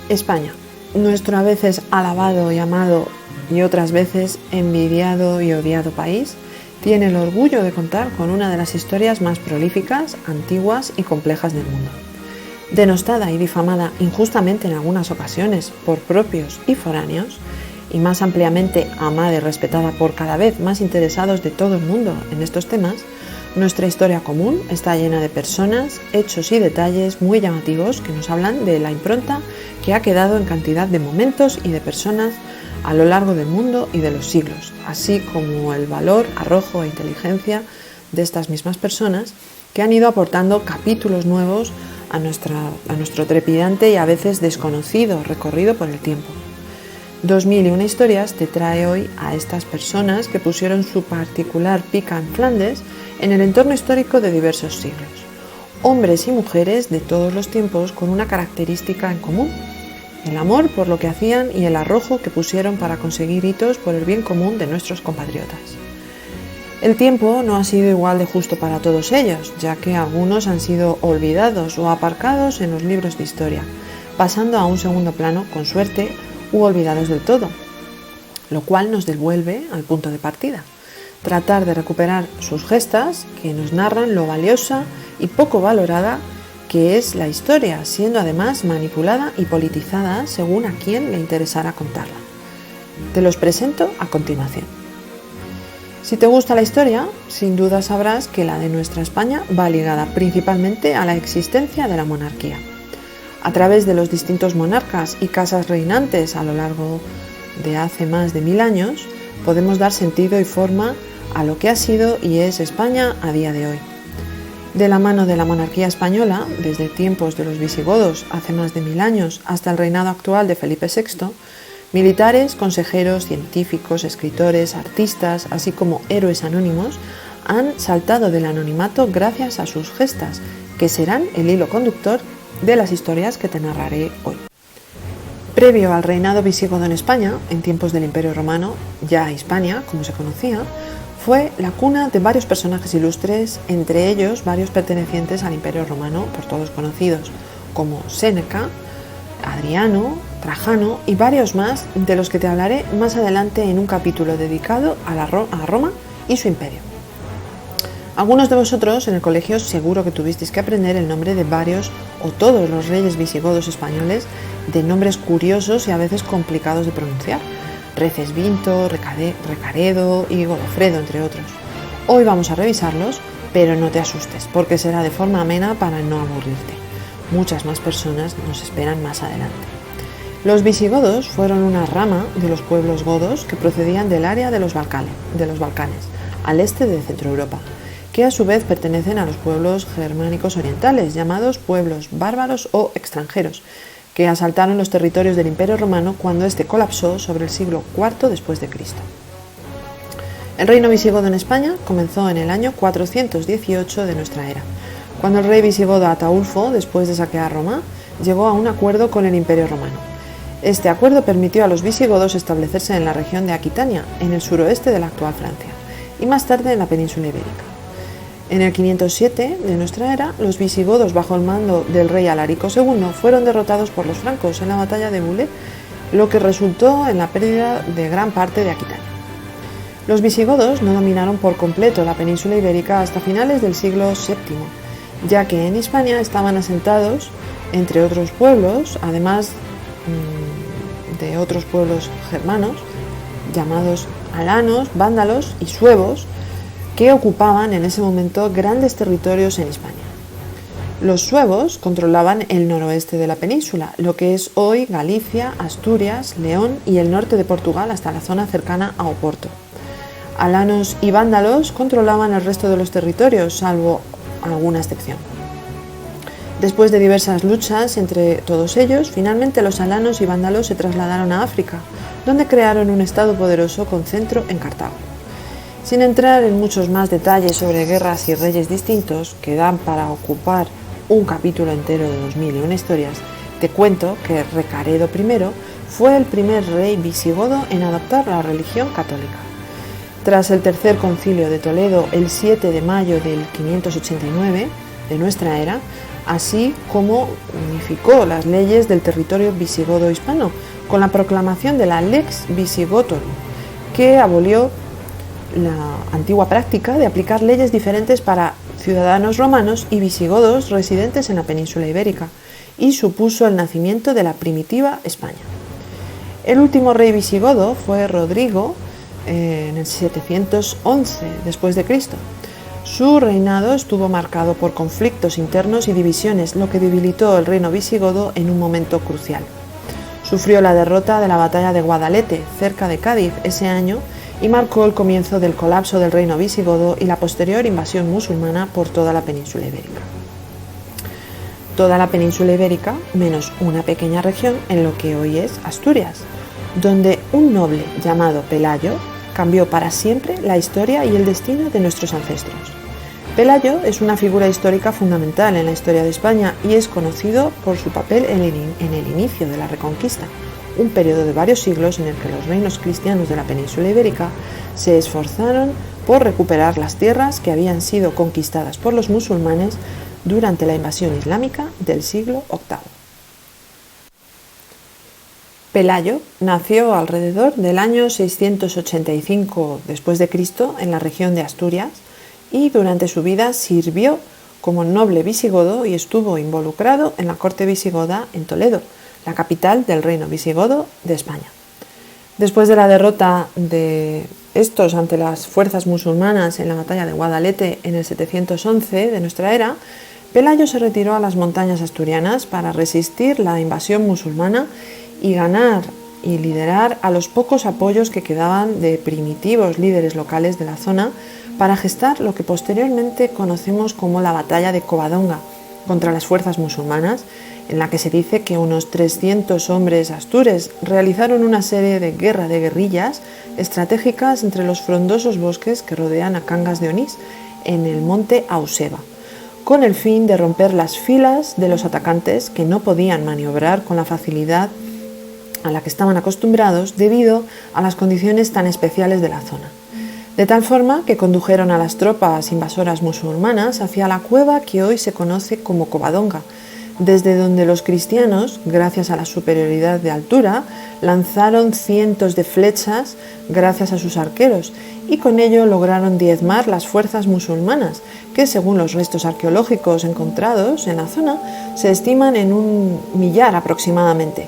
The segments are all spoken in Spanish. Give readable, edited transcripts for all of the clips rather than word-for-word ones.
España, nuestro a veces alabado y amado y otras veces envidiado y odiado país, tiene el orgullo de contar con una de las historias más prolíficas, antiguas y complejas del mundo. Denostada y difamada injustamente en algunas ocasiones por propios y foráneos, y más ampliamente amada y respetada por cada vez más interesados de todo el mundo en estos temas, nuestra historia común está llena de personas, hechos y detalles muy llamativos que nos hablan de la impronta que ha quedado en cantidad de momentos y de personas a lo largo del mundo y de los siglos, así como el valor, arrojo e inteligencia de estas mismas personas que han ido aportando capítulos nuevos a nuestro trepidante y a veces desconocido recorrido por el tiempo. 2001 historias te trae hoy a estas personas que pusieron su particular pica en Flandes en el entorno histórico de diversos siglos. Hombres y mujeres de todos los tiempos con una característica en común: el amor por lo que hacían y el arrojo que pusieron para conseguir hitos por el bien común de nuestros compatriotas. El tiempo no ha sido igual de justo para todos ellos, ya que algunos han sido olvidados o aparcados en los libros de historia, pasando a un segundo plano, con suerte, u olvidados del todo, lo cual nos devuelve al punto de partida: tratar de recuperar sus gestas que nos narran lo valiosa y poco valorada que es la historia, siendo además manipulada y politizada según a quien le interesara contarla. Te los presento a continuación. Si te gusta la historia, sin duda sabrás que la de nuestra España va ligada principalmente a la existencia de la monarquía. A través de los distintos monarcas y casas reinantes a lo largo de hace más de 1000 años, podemos dar sentido y forma a lo que ha sido y es España a día de hoy. De la mano de la monarquía española, desde tiempos de los visigodos hace más de 1000 años hasta el reinado actual de Felipe VI, militares, consejeros, científicos, escritores, artistas, así como héroes anónimos, han saltado del anonimato gracias a sus gestas, que serán el hilo conductor de las historias que te narraré hoy. Previo al reinado visigodo en España, en tiempos del Imperio Romano, ya Hispania, como se conocía, fue la cuna de varios personajes ilustres, entre ellos varios pertenecientes al Imperio Romano, por todos conocidos, como Séneca, Adriano, Trajano y varios más, de los que te hablaré más adelante en un capítulo dedicado a Roma y su imperio. Algunos de vosotros en el colegio seguro que tuvisteis que aprender el nombre de varios o todos los reyes visigodos españoles, de nombres curiosos y a veces complicados de pronunciar: Recesvinto, Recaredo y Godofredo, entre otros. Hoy vamos a revisarlos, pero no te asustes, porque será de forma amena para no aburrirte. Muchas más personas nos esperan más adelante. Los visigodos fueron una rama de los pueblos godos que procedían del área de los Balcanes, al este de Centroeuropa, que a su vez pertenecen a los pueblos germánicos orientales, llamados pueblos bárbaros o extranjeros, que asaltaron los territorios del Imperio Romano cuando éste colapsó sobre el siglo IV después de Cristo. El reino visigodo en España comenzó en el año 418 de nuestra era, cuando el rey visigodo Ataulfo, después de saquear Roma, llegó a un acuerdo con el Imperio Romano. Este acuerdo permitió a los visigodos establecerse en la región de Aquitania, en el suroeste de la actual Francia, y más tarde en la península ibérica. En el 507 de nuestra era, los visigodos, bajo el mando del rey Alarico II, fueron derrotados por los francos en la batalla de Boulé, lo que resultó en la pérdida de gran parte de Aquitania. Los visigodos no dominaron por completo la península ibérica hasta finales del siglo VII, ya que en Hispania estaban asentados, entre otros pueblos, además de otros pueblos germanos, llamados alanos, vándalos y suevos, que ocupaban en ese momento grandes territorios en España. Los suevos controlaban el noroeste de la península, lo que es hoy Galicia, Asturias, León y el norte de Portugal hasta la zona cercana a Oporto. Alanos y vándalos controlaban el resto de los territorios, salvo alguna excepción. Después de diversas luchas entre todos ellos, finalmente los alanos y vándalos se trasladaron a África, donde crearon un estado poderoso con centro en Cartago. Sin entrar en muchos más detalles sobre guerras y reyes distintos, que dan para ocupar un capítulo entero de 2001 historias, te cuento que Recaredo I fue el primer rey visigodo en adoptar la religión católica. Tras el tercer concilio de Toledo, el 7 de mayo del 589 de nuestra era, así como unificó las leyes del territorio visigodo hispano con la proclamación de la Lex Visigotorum, que abolió la antigua práctica de aplicar leyes diferentes para ciudadanos romanos y visigodos residentes en la península ibérica, y supuso el nacimiento de la primitiva España. El último rey visigodo fue Rodrigo en el 711 después de Cristo. Su reinado estuvo marcado por conflictos internos y divisiones, lo que debilitó el reino visigodo en un momento crucial. Sufrió la derrota de la batalla de Guadalete, cerca de Cádiz, ese año, y marcó el comienzo del colapso del reino visigodo y la posterior invasión musulmana por toda la península ibérica. Toda la península ibérica, menos una pequeña región en lo que hoy es Asturias, donde un noble llamado Pelayo cambió para siempre la historia y el destino de nuestros ancestros. Pelayo es una figura histórica fundamental en la historia de España y es conocido por su papel en el inicio de la Reconquista, un periodo de varios siglos en el que los reinos cristianos de la península ibérica se esforzaron por recuperar las tierras que habían sido conquistadas por los musulmanes durante la invasión islámica del siglo VIII. Pelayo nació alrededor del año 685 después de Cristo en la región de Asturias y durante su vida sirvió como noble visigodo y estuvo involucrado en la corte visigoda en Toledo, la capital del reino visigodo de España. Después de la derrota de estos ante las fuerzas musulmanas en la batalla de Guadalete en el 711 de nuestra era, Pelayo se retiró a las montañas asturianas para resistir la invasión musulmana y ganar y liderar a los pocos apoyos que quedaban de primitivos líderes locales de la zona para gestar lo que posteriormente conocemos como la batalla de Covadonga contra las fuerzas musulmanas, en la que se dice que unos 300 hombres astures realizaron una serie de guerra de guerrillas estratégicas entre los frondosos bosques que rodean a Cangas de Onís en el monte Auseba, con el fin de romper las filas de los atacantes que no podían maniobrar con la facilidad a la que estaban acostumbrados debido a las condiciones tan especiales de la zona. De tal forma que condujeron a las tropas invasoras musulmanas hacia la cueva que hoy se conoce como Covadonga, desde donde los cristianos, gracias a la superioridad de altura, lanzaron cientos de flechas gracias a sus arqueros y con ello lograron diezmar las fuerzas musulmanas, que según los restos arqueológicos encontrados en la zona se estiman en 1 millar aproximadamente.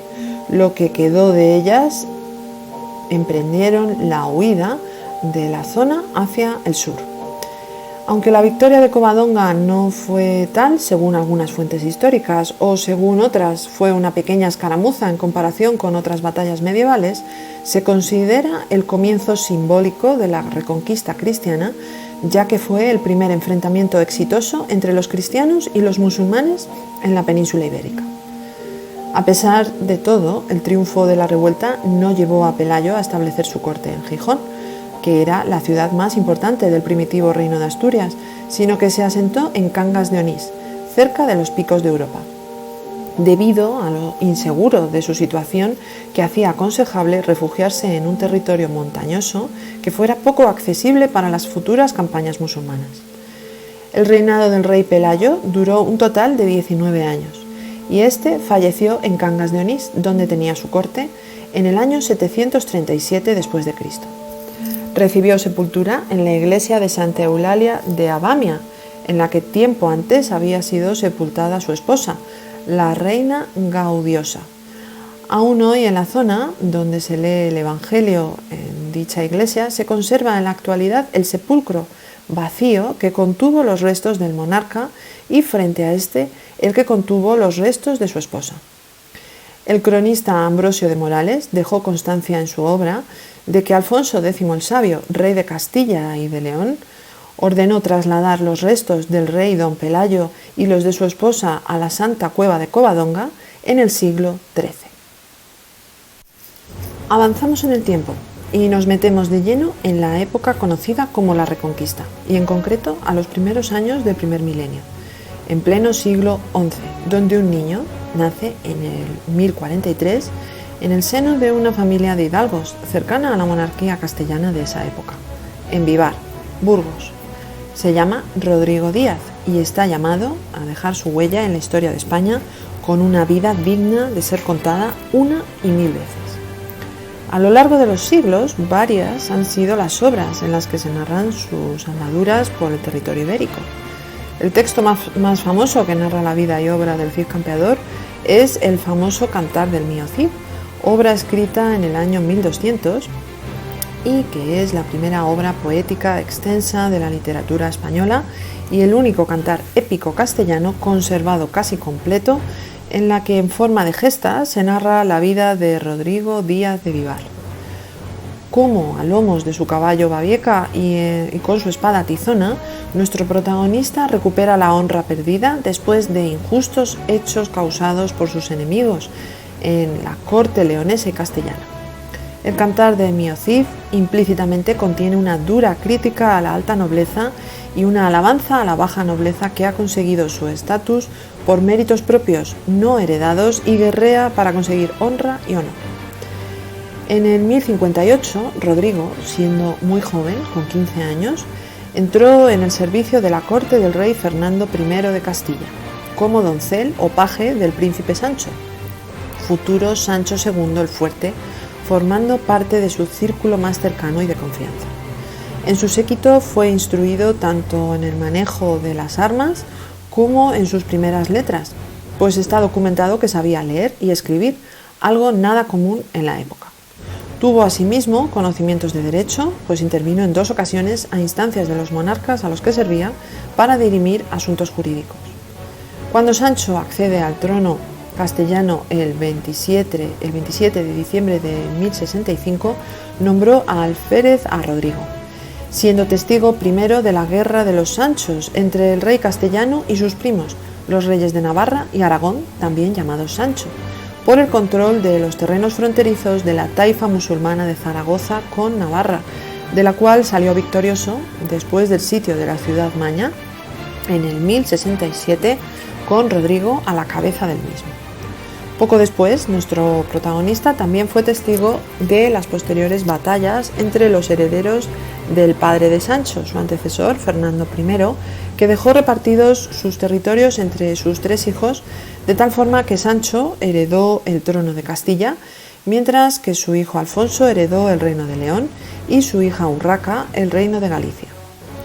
Lo que quedó de ellas emprendieron la huida de la zona hacia el sur. Aunque la victoria de Covadonga no fue tal, según algunas fuentes históricas, o según otras fue una pequeña escaramuza en comparación con otras batallas medievales, se considera el comienzo simbólico de la reconquista cristiana, ya que fue el primer enfrentamiento exitoso entre los cristianos y los musulmanes en la península ibérica. A pesar de todo, el triunfo de la revuelta no llevó a Pelayo a establecer su corte en Gijón, que era la ciudad más importante del primitivo reino de Asturias, sino que se asentó en Cangas de Onís, cerca de los picos de Europa, debido a lo inseguro de su situación que hacía aconsejable refugiarse en un territorio montañoso que fuera poco accesible para las futuras campañas musulmanas. El reinado del rey Pelayo duró un total de 19 años, y este falleció en Cangas de Onís, donde tenía su corte, en el año 737 después de Cristo. Recibió sepultura en la iglesia de Santa Eulalia de Abamia, en la que tiempo antes había sido sepultada su esposa, la reina Gaudiosa. Aún hoy en la zona donde se lee el Evangelio en dicha iglesia se conserva en la actualidad el sepulcro vacío que contuvo los restos del monarca y frente a este el que contuvo los restos de su esposa. El cronista Ambrosio de Morales dejó constancia en su obra de que Alfonso X el Sabio, rey de Castilla y de León, ordenó trasladar los restos del rey don Pelayo y los de su esposa a la Santa Cueva de Covadonga en el siglo XIII. Avanzamos en el tiempo y nos metemos de lleno en la época conocida como la Reconquista, y en concreto a los primeros años del primer milenio, en pleno siglo XI, donde un niño nace en el 1043 en el seno de una familia de hidalgos cercana a la monarquía castellana de esa época, en Vivar, Burgos. Se llama Rodrigo Díaz y está llamado a dejar su huella en la historia de España con una vida digna de ser contada una y mil veces. A lo largo de los siglos, varias han sido las obras en las que se narran sus andaduras por el territorio ibérico. El texto más famoso que narra la vida y obra del Cid Campeador es el famoso Cantar del mío Cid, obra escrita en el año 1200 y que es la primera obra poética extensa de la literatura española y el único cantar épico castellano conservado casi completo, en la que en forma de gesta se narra la vida de Rodrigo Díaz de Vivar. Cómo a lomos de su caballo Babieca y con su espada tizona, nuestro protagonista recupera la honra perdida después de injustos hechos causados por sus enemigos en la corte leonesa y castellana. El Cantar de mío Cid implícitamente contiene una dura crítica a la alta nobleza y una alabanza a la baja nobleza que ha conseguido su estatus por méritos propios no heredados y guerrea para conseguir honra y honor. En el 1058, Rodrigo, siendo muy joven, con 15 años, entró en el servicio de la corte del rey Fernando I de Castilla, como doncel o paje del príncipe Sancho, futuro Sancho II el Fuerte, formando parte de su círculo más cercano y de confianza. En su séquito fue instruido tanto en el manejo de las armas como en sus primeras letras, pues está documentado que sabía leer y escribir, algo nada común en la época. Tuvo asimismo conocimientos de derecho, pues intervino en 2 ocasiones a instancias de los monarcas a los que servía para dirimir asuntos jurídicos. Cuando Sancho accede al trono castellano el 27 de diciembre de 1065, nombró a alférez a Rodrigo, siendo testigo primero de la guerra de los Sanchos entre el rey castellano y sus primos, los reyes de Navarra y Aragón, también llamados Sancho, por el control de los terrenos fronterizos de la taifa musulmana de Zaragoza con Navarra, de la cual salió victorioso después del sitio de la ciudad Maña en el 1067, con Rodrigo a la cabeza del mismo. Poco después, nuestro protagonista también fue testigo de las posteriores batallas entre los herederos del padre de Sancho, su antecesor, Fernando I, que dejó repartidos sus territorios entre sus 3 hijos, de tal forma que Sancho heredó el trono de Castilla, mientras que su hijo Alfonso heredó el reino de León y su hija Urraca el reino de Galicia.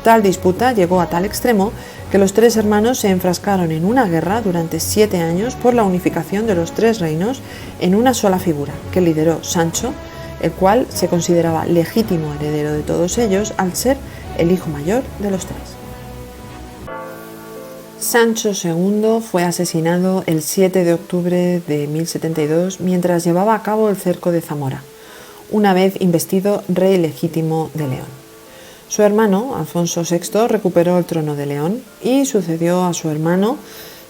Tal disputa llegó a tal extremo que los 3 hermanos se enfrascaron en una guerra durante 7 años por la unificación de los 3 reinos en una sola figura, que lideró Sancho, el cual se consideraba legítimo heredero de todos ellos al ser el hijo mayor de los 3. Sancho II fue asesinado el 7 de octubre de 1072 mientras llevaba a cabo el cerco de Zamora, una vez investido rey legítimo de León. Su hermano, Alfonso VI, recuperó el trono de León y sucedió a su hermano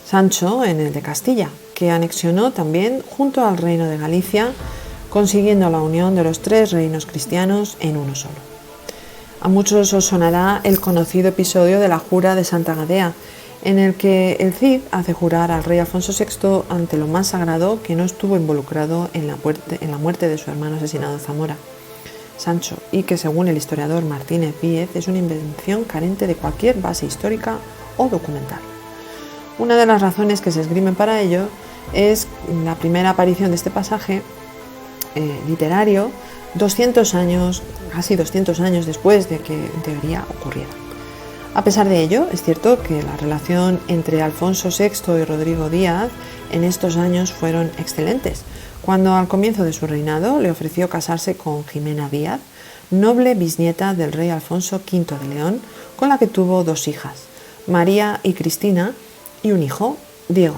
Sancho en el de Castilla, que anexionó también junto al reino de Galicia, consiguiendo la unión de los 3 reinos cristianos en uno solo. A muchos os sonará el conocido episodio de la Jura de Santa Gadea, en el que el Cid hace jurar al rey Alfonso VI ante lo más sagrado que no estuvo involucrado en la muerte de su hermano asesinado en Zamora, Sancho, y que según el historiador Martínez Víez es una invención carente de cualquier base histórica o documental. Una de las razones que se esgrimen para ello es la primera aparición de este pasaje literario 200 años, casi 200 años después de que en teoría ocurriera. A pesar de ello, es cierto que la relación entre Alfonso VI y Rodrigo Díaz en estos años fueron excelentes, cuando al comienzo de su reinado le ofreció casarse con Jimena Díaz, noble bisnieta del rey Alfonso V de León, con la que tuvo 2 hijas, María y Cristina, y un hijo, Diego,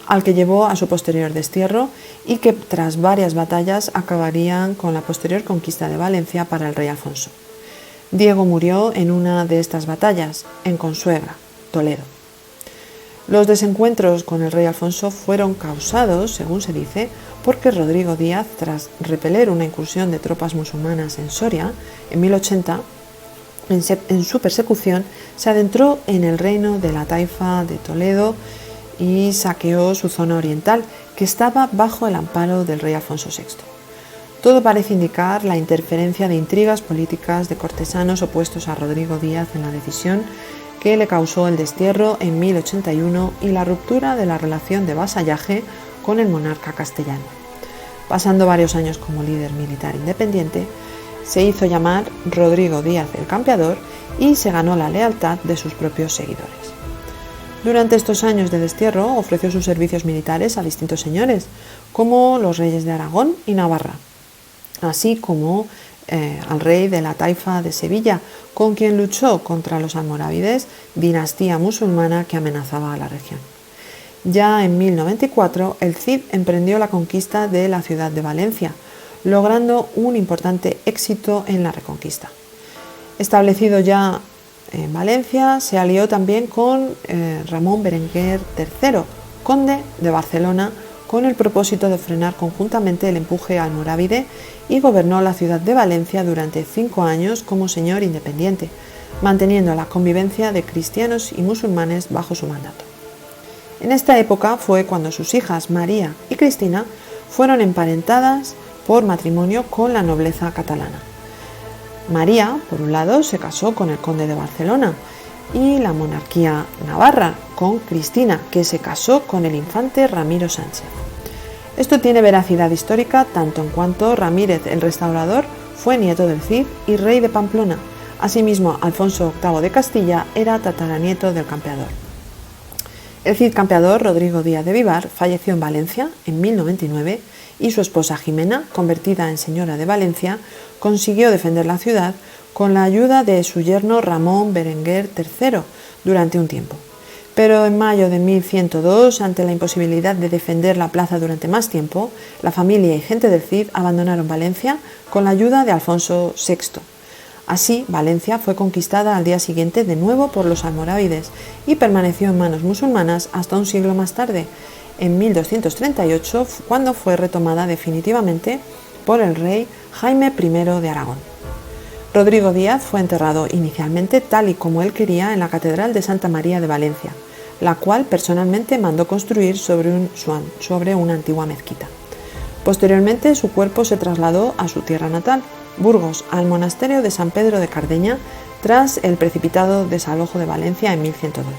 al que llevó a su posterior destierro y que tras varias batallas acabarían con la posterior conquista de Valencia para el rey Alfonso. Diego murió en una de estas batallas, en Consuegra, Toledo. Los desencuentros con el rey Alfonso fueron causados, según se dice, porque Rodrigo Díaz, tras repeler una incursión de tropas musulmanas en Soria, en 1080, en su persecución, se adentró en el reino de la taifa de Toledo y saqueó su zona oriental, que estaba bajo el amparo del rey Alfonso VI. Todo parece indicar la interferencia de intrigas políticas de cortesanos opuestos a Rodrigo Díaz en la decisión que le causó el destierro en 1081 y la ruptura de la relación de vasallaje con el monarca castellano. Pasando varios años como líder militar independiente, se hizo llamar Rodrigo Díaz el Campeador y se ganó la lealtad de sus propios seguidores. Durante estos años de destierro ofreció sus servicios militares a distintos señores, como los reyes de Aragón y Navarra, así como al rey de la taifa de Sevilla, con quien luchó contra los almorávides, dinastía musulmana que amenazaba a la región. Ya en 1094, el Cid emprendió la conquista de la ciudad de Valencia, logrando un importante éxito en la reconquista. Establecido ya en Valencia, se alió también con Ramón Berenguer III, conde de Barcelona, con el propósito de frenar conjuntamente el empuje almorávide, y gobernó la ciudad de Valencia durante 5 años como señor independiente, manteniendo la convivencia de cristianos y musulmanes bajo su mandato. En esta época fue cuando sus hijas María y Cristina fueron emparentadas por matrimonio con la nobleza catalana. María, por un lado, se casó con el conde de Barcelona y la monarquía navarra con Cristina, que se casó con el infante Ramiro Sánchez. Esto tiene veracidad histórica tanto en cuanto Ramírez el Restaurador fue nieto del Cid y rey de Pamplona. Asimismo, Alfonso VIII de Castilla era tataranieto del campeador. El Cid campeador Rodrigo Díaz de Vivar falleció en Valencia en 1099 y su esposa Jimena, convertida en señora de Valencia, consiguió defender la ciudad con la ayuda de su yerno Ramón Berenguer III durante un tiempo. Pero en mayo de 1102, ante la imposibilidad de defender la plaza durante más tiempo, la familia y gente del Cid abandonaron Valencia con la ayuda de Alfonso VI. Así, Valencia fue conquistada al día siguiente de nuevo por los almorávides y permaneció en manos musulmanas hasta un siglo más tarde, en 1238, cuando fue retomada definitivamente por el rey Jaime I de Aragón. Rodrigo Díaz fue enterrado inicialmente tal y como él quería en la Catedral de Santa María de Valencia, la cual personalmente mandó construir sobre una antigua mezquita. Posteriormente, su cuerpo se trasladó a su tierra natal, Burgos, al monasterio de San Pedro de Cardeña, tras el precipitado desalojo de Valencia en 1102.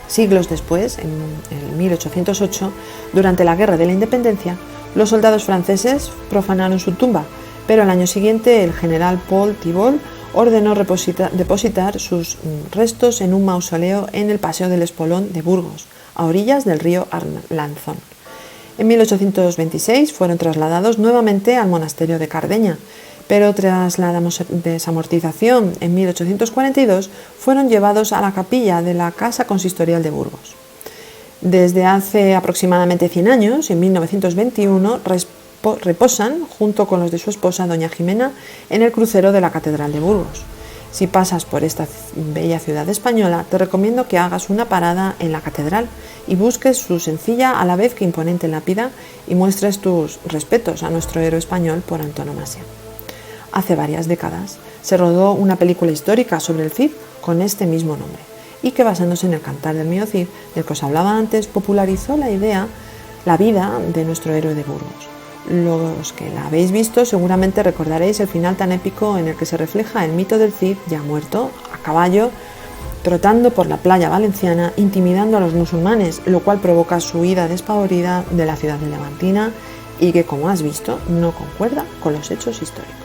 Siglos después, en 1808, durante la Guerra de la Independencia, los soldados franceses profanaron su tumba, pero al año siguiente el general Paul Thibault ordenó depositar sus restos en un mausoleo en el Paseo del Espolón de Burgos, a orillas del río Arlanzón. En 1826 fueron trasladados nuevamente al monasterio de Cardeña, pero tras la desamortización en 1842 fueron llevados a la capilla de la Casa Consistorial de Burgos. Desde hace aproximadamente 100 años, en 1921, reposan, junto con los de su esposa, doña Jimena, en el crucero de la Catedral de Burgos. Si pasas por esta bella ciudad española, te recomiendo que hagas una parada en la catedral y busques su sencilla a la vez que imponente lápida y muestres tus respetos a nuestro héroe español por antonomasia. Hace varias décadas se rodó una película histórica sobre el Cid con este mismo nombre y que, basándose en el Cantar del mío Cid, del que os hablaba antes, popularizó la vida de nuestro héroe de Burgos. Los que la habéis visto seguramente recordaréis el final tan épico en el que se refleja el mito del Cid ya muerto, a caballo, trotando por la playa valenciana, intimidando a los musulmanes, lo cual provoca su huida despavorida de la ciudad de levantina y que, como has visto, no concuerda con los hechos históricos.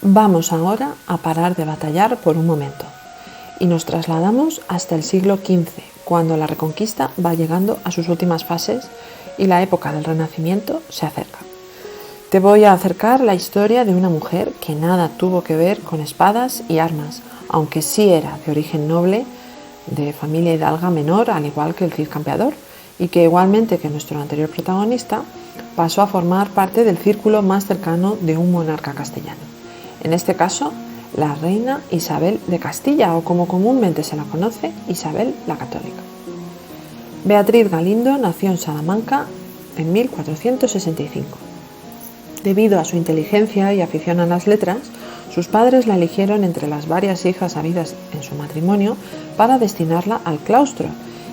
Vamos ahora a parar de batallar por un momento y nos trasladamos hasta el siglo XV, cuando la Reconquista va llegando a sus últimas fases y la época del Renacimiento se acerca. Te voy a acercar la historia de una mujer que nada tuvo que ver con espadas y armas, aunque sí era de origen noble, de familia hidalga menor, al igual que el Cid campeador, y que, igualmente que nuestro anterior protagonista, pasó a formar parte del círculo más cercano de un monarca castellano. En este caso, la reina Isabel de Castilla, o como comúnmente se la conoce, Isabel la Católica. Beatriz Galindo nació en Salamanca en 1465. Debido a su inteligencia y afición a las letras, sus padres la eligieron entre las varias hijas habidas en su matrimonio para destinarla al claustro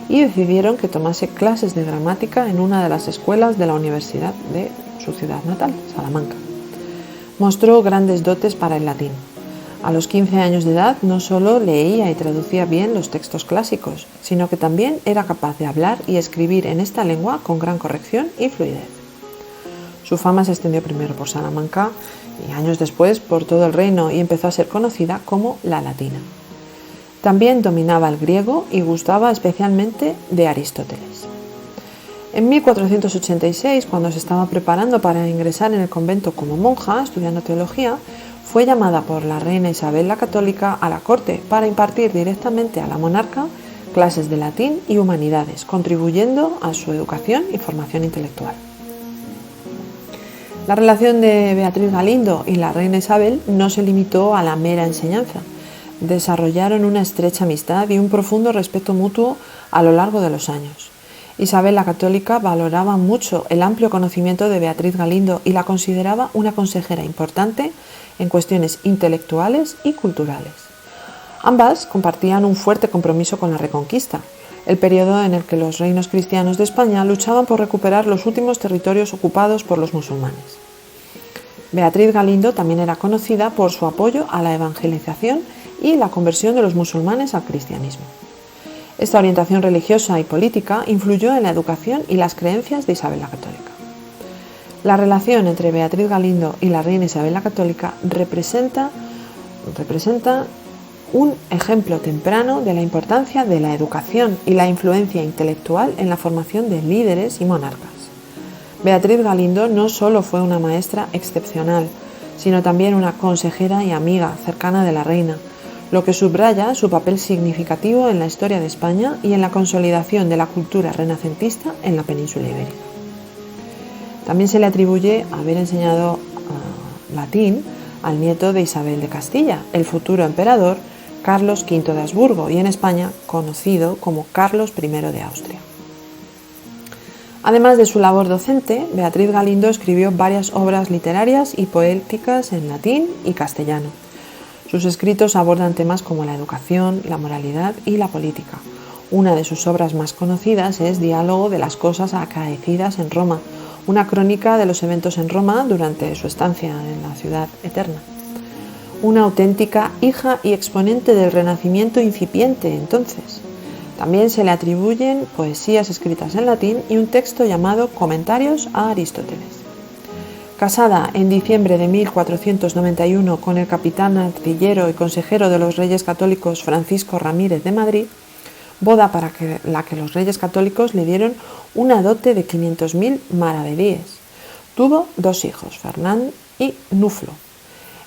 y decidieron que tomase clases de gramática en una de las escuelas de la universidad de su ciudad natal, Salamanca. Mostró grandes dotes para el latín. A los 15 años de edad no solo leía y traducía bien los textos clásicos, sino que también era capaz de hablar y escribir en esta lengua con gran corrección y fluidez. Su fama se extendió primero por Salamanca y años después por todo el reino y empezó a ser conocida como la Latina. También dominaba el griego y gustaba especialmente de Aristóteles. En 1486, cuando se estaba preparando para ingresar en el convento como monja, estudiando teología, fue llamada por la reina Isabel la Católica a la corte para impartir directamente a la monarca clases de latín y humanidades, contribuyendo a su educación y formación intelectual. La relación de Beatriz Galindo y la reina Isabel no se limitó a la mera enseñanza. Desarrollaron una estrecha amistad y un profundo respeto mutuo a lo largo de los años. Isabel la Católica valoraba mucho el amplio conocimiento de Beatriz Galindo y la consideraba una consejera importante en cuestiones intelectuales y culturales. Ambas compartían un fuerte compromiso con la Reconquista, el periodo en el que los reinos cristianos de España luchaban por recuperar los últimos territorios ocupados por los musulmanes. Beatriz Galindo también era conocida por su apoyo a la evangelización y la conversión de los musulmanes al cristianismo. Esta orientación religiosa y política influyó en la educación y las creencias de Isabel la Católica. La relación entre Beatriz Galindo y la reina Isabel la Católica representa un ejemplo temprano de la importancia de la educación y la influencia intelectual en la formación de líderes y monarcas. Beatriz Galindo no solo fue una maestra excepcional, sino también una consejera y amiga cercana de la reina, lo que subraya su papel significativo en la historia de España y en la consolidación de la cultura renacentista en la península ibérica. También se le atribuye haber enseñado latín al nieto de Isabel de Castilla, el futuro emperador Carlos V de Habsburgo, y en España conocido como Carlos I de Austria. Además de su labor docente, Beatriz Galindo escribió varias obras literarias y poéticas en latín y castellano. Sus escritos abordan temas como la educación, la moralidad y la política. Una de sus obras más conocidas es Diálogo de las cosas acaecidas en Roma, una crónica de los eventos en Roma durante su estancia en la ciudad eterna. Una auténtica hija y exponente del Renacimiento incipiente entonces. También se le atribuyen poesías escritas en latín y un texto llamado Comentarios a Aristóteles. Casada en diciembre de 1491 con el capitán artillero y consejero de los Reyes Católicos Francisco Ramírez de Madrid, boda para la que los Reyes Católicos le dieron una dote de 500.000 maravedíes. Tuvo 2 hijos, Fernán y Nuflo.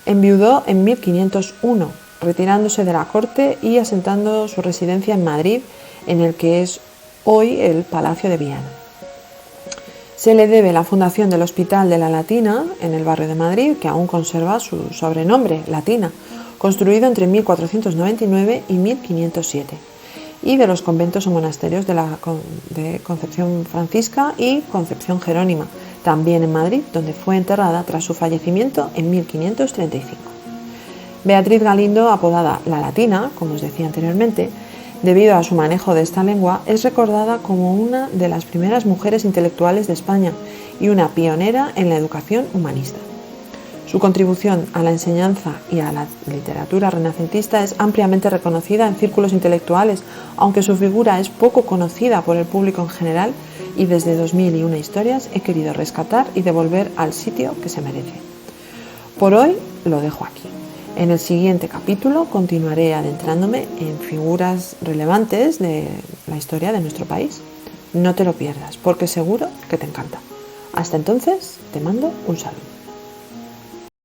Enviudó en 1501, retirándose de la corte y asentando su residencia en Madrid, en el que es hoy el Palacio de Viana. Se le debe la fundación del Hospital de la Latina, en el barrio de Madrid, que aún conserva su sobrenombre, Latina, construido entre 1499 y 1507, y de los conventos o monasterios de Concepción Francisca y Concepción Jerónima, también en Madrid, donde fue enterrada tras su fallecimiento en 1535. Beatriz Galindo, apodada La Latina, como os decía anteriormente, debido a su manejo de esta lengua, es recordada como una de las primeras mujeres intelectuales de España y una pionera en la educación humanista. Su contribución a la enseñanza y a la literatura renacentista es ampliamente reconocida en círculos intelectuales, aunque su figura es poco conocida por el público en general, y desde 2001 historias he querido rescatar y devolver al sitio que se merece. Por hoy lo dejo aquí. En el siguiente capítulo continuaré adentrándome en figuras relevantes de la historia de nuestro país. No te lo pierdas, porque seguro que te encanta. Hasta entonces, te mando un saludo.